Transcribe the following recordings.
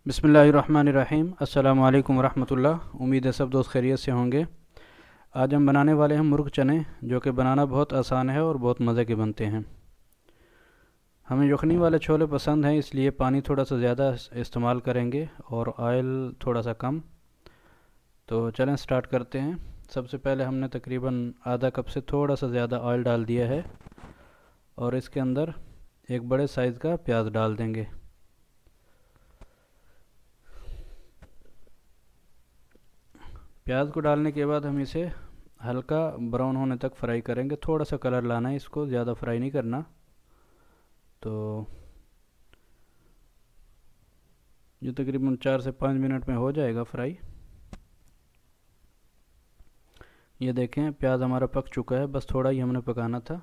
बिस्मिल्लाहिर्रहमानिर्रहीम। अस्सलामु अलैकुम वरहमतुल्लाह। उम्मीद है सब दोस्त खैरियत से होंगे। आज हम बनाने वाले हैं मुर्ग चने, जो कि बनाना बहुत आसान है और बहुत मज़े के बनते हैं। हमें यखनी वाले छोले पसंद हैं, इसलिए पानी थोड़ा सा ज़्यादा इस्तेमाल करेंगे और ऑयल थोड़ा सा कम। तो चलें स्टार्ट करते हैं। सबसे पहले हमने तकरीबन आधा कप से थोड़ा सा ज़्यादा ऑयल डाल दिया है और इसके अंदर एक बड़े साइज़ का प्याज डाल देंगे। प्याज को डालने के बाद हम इसे हल्का ब्राउन होने तक फ्राई करेंगे। थोड़ा सा कलर लाना है, इसको ज़्यादा फ्राई नहीं करना। तो ये तकरीबन 4 से 5 मिनट में हो जाएगा फ्राई। ये देखें प्याज हमारा पक चुका है, बस थोड़ा ही हमने पकाना था।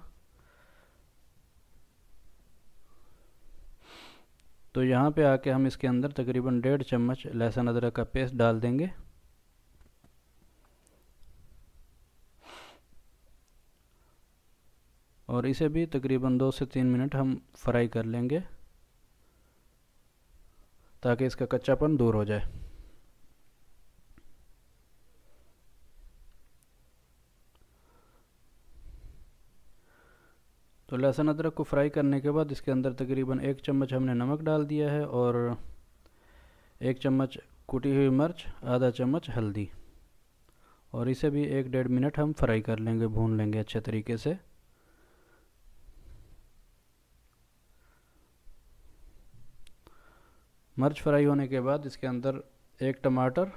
तो यहाँ पे आके हम इसके अंदर तकरीबन 1.5 चम्मच लहसुन अदरक का पेस्ट डाल देंगे और इसे भी तकरीबन 2 से 3 मिनट हम फ्राई कर लेंगे ताकि इसका कच्चापन दूर हो जाए। तो लहसुन अदरक को फ्राई करने के बाद इसके अंदर तकरीबन 1 चम्मच हमने नमक डाल दिया है और 1 चम्मच कुटी हुई मिर्च, आधा चम्मच हल्दी, और इसे भी 1 डेढ़ मिनट हम फ्राई कर लेंगे, भून लेंगे अच्छे तरीके से। मिर्च फ्राई होने के बाद इसके अंदर 1 टमाटर,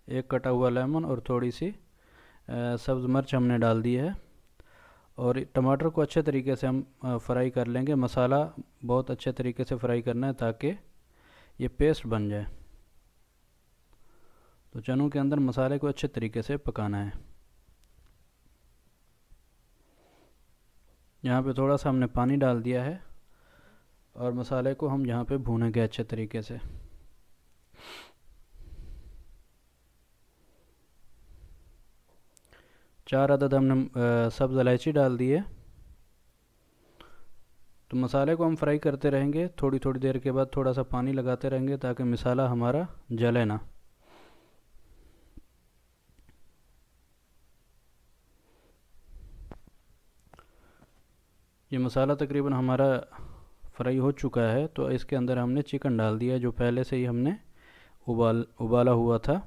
1 कटा हुआ लेमन और थोड़ी सी सब्ज़ मिर्च हमने डाल दी है और टमाटर को अच्छे तरीके से हम फ्राई कर लेंगे। मसाला बहुत अच्छे तरीके से फ्राई करना है ताकि ये पेस्ट बन जाए। तो चनों के अंदर मसाले को अच्छे तरीके से पकाना है। यहाँ पे थोड़ा सा हमने पानी डाल दिया है और मसाले को हम यहाँ पे भूनेंगे अच्छे तरीके से। चार अदद हमने सब्ज़ इलायची डाल दी है। तो मसाले को हम फ्राई करते रहेंगे, थोड़ी थोड़ी देर के बाद थोड़ा सा पानी लगाते रहेंगे ताकि मसाला हमारा जले ना। ये मसाला तकरीबन हमारा फ्राई हो चुका है, तो इसके अंदर हमने चिकन डाल दिया है जो पहले से ही हमने उबाला हुआ था।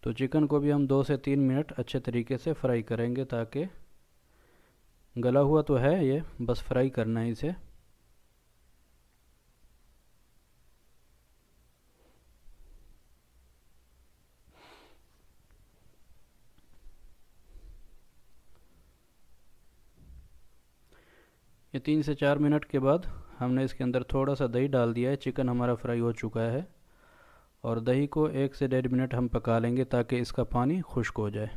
तो चिकन को भी हम 2 से 3 मिनट अच्छे तरीके से फ्राई करेंगे ताकि गला हुआ तो है ये, बस फ्राई करना है इसे। ये 3 से 4 मिनट के बाद हमने इसके अंदर थोड़ा सा दही डाल दिया है। चिकन हमारा फ्राई हो चुका है और दही को 1 से 1.5 मिनट हम पका लेंगे ताकि इसका पानी खुश्क हो जाए।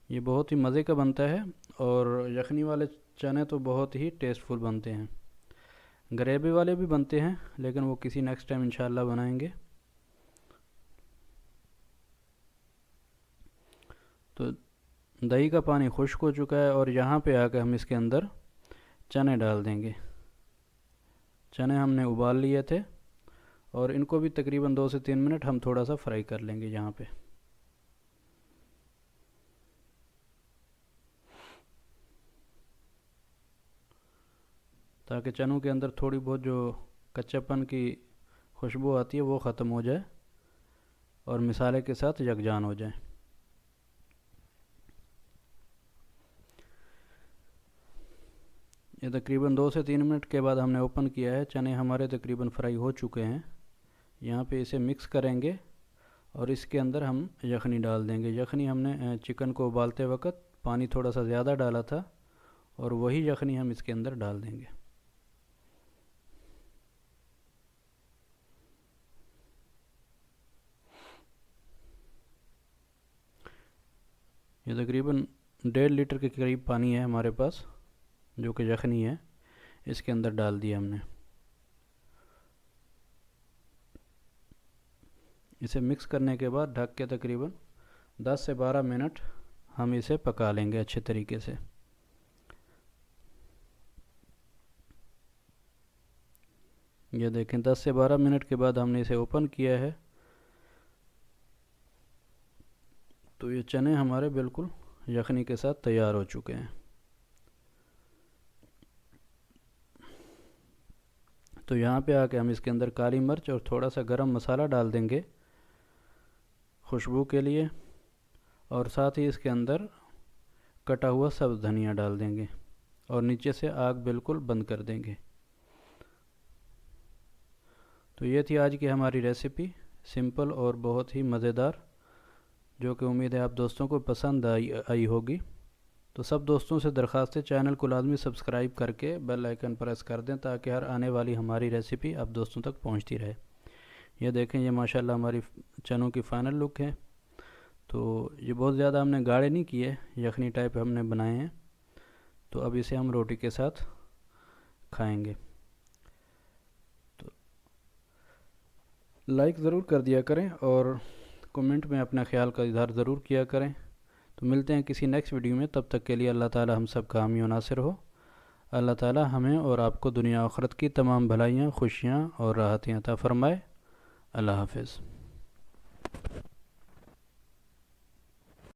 ये बहुत ही मज़े का बनता है और यखनी वाले चने तो बहुत ही टेस्टफुल बनते हैं। ग्रेवी वाले भी बनते हैं लेकिन वो किसी नेक्स्ट टाइम इंशाल्लाह बनाएंगे। तो दही का पानी खुश्क हो चुका है और यहाँ पे आकर हम इसके अंदर चने डाल देंगे। चने हमने उबाल लिए थे और इनको भी तकरीबन 2 से 3 मिनट हम थोड़ा सा फ्राई कर लेंगे यहाँ पे। ताकि चनों के अंदर थोड़ी बहुत जो कच्चापन की खुशबू आती है वो ख़त्म हो जाए और मसाले के साथ यकजान हो जाए। ये तकरीबन 2 से 3 मिनट के बाद हमने ओपन किया है। चने हमारे तकरीबन फ्राई हो चुके हैं। यहाँ पे इसे मिक्स करेंगे और इसके अंदर हम यखनी डाल देंगे। यखनी हमने चिकन को उबालते वक्त पानी थोड़ा सा ज़्यादा डाला था और वही यखनी हम इसके अंदर डाल देंगे। ये तकरीबन 1.5 लीटर के करीब पानी है हमारे पास, जो कि यखनी है, इसके अंदर डाल दिया हमने। इसे मिक्स करने के बाद ढक के तकरीबन 10 से 12 मिनट हम इसे पका लेंगे अच्छे तरीके से। ये देखें 10 से 12 मिनट के बाद हमने इसे ओपन किया है, तो ये चने हमारे बिल्कुल यखनी के साथ तैयार हो चुके हैं। तो यहाँ पे आके हम इसके अंदर काली मिर्च और थोड़ा सा गरम मसाला डाल देंगे खुशबू के लिए, और साथ ही इसके अंदर कटा हुआ सब्ज़ धनिया डाल देंगे और नीचे से आग बिल्कुल बंद कर देंगे। तो ये थी आज की हमारी रेसिपी, सिंपल और बहुत ही मज़ेदार, जो कि उम्मीद है आप दोस्तों को पसंद आई होगी। तो सब दोस्तों से दरख्वास्त है, चैनल को लाजमी सब्सक्राइब करके बेल आइकन प्रेस कर दें ताकि हर आने वाली हमारी रेसिपी आप दोस्तों तक पहुंचती रहे। ये देखें, ये माशाल्लाह हमारी चनों की फ़ाइनल लुक है। तो ये बहुत ज़्यादा हमने गाढ़े नहीं किए, यखनी टाइप हमने बनाए हैं। तो अब इसे हम रोटी के साथ खाएंगे। तो लाइक ज़रूर कर दिया करें और कमेंट में अपना ख्याल का इज़हार ज़रूर किया करें। तो मिलते हैं किसी नेक्स्ट वीडियो में, तब तक के लिए अल्लाह ताला हम सब का हामी व नासिर हो। अल्लाह ताला हमें और आपको दुनिया आखिरत की तमाम भलाइयाँ, खुशियाँ और राहतें अता फ़रमाए। अल्लाह हाफ़िज़।